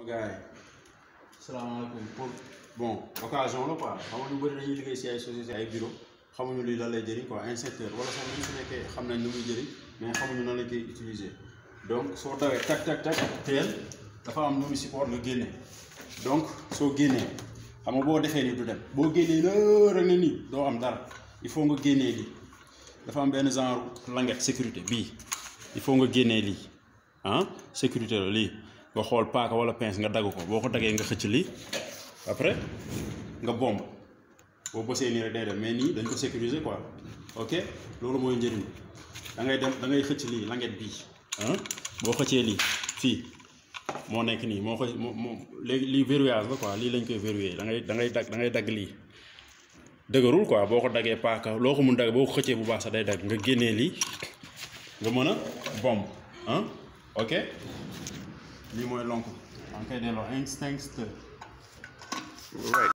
gars yi salaamaaleykum pour bon occasion la quoi xam nga ñu bëri dañuy liggéey si ay société ay bureau xamuñu lii lan lay jëriñ quoi extincteur wala sax même su nekkee xam nañ lu muy jëriñ mais xamuñu nan lañ koy utiliser donc soo dawee tak teel dafa am lu muy support nga génne donc soo génnee xam nga boo defee nii du dem boo génnee la rek ne nii doo am dara il faut nga génnee lii dafa am benn genre languette sécurité bii il faut nga génnee lii ah sécurité la lii nga xool paaka wala pince nga dagg ko boo ko daggee nga xëcc lii après nga bomb boo bësee nii rek day dem mais nii dañ ko sécuriser quoi ok loolu mooy njëriñ da ngay dem da ngay xëcc lii languette bii ah boo xëccee lii fii moo nekk nii moo ko léegi lii verrouillage la quoi lii lañ koy verrouiller da ngay dagg lii dëgërul quoi boo ko daggee paaka loo ko mun dagg boo ko xëccee bu baax sax day dagg nga génnee lii nga mën a bomb ah ok lii mooy lonk da nga koy delloo extincteur.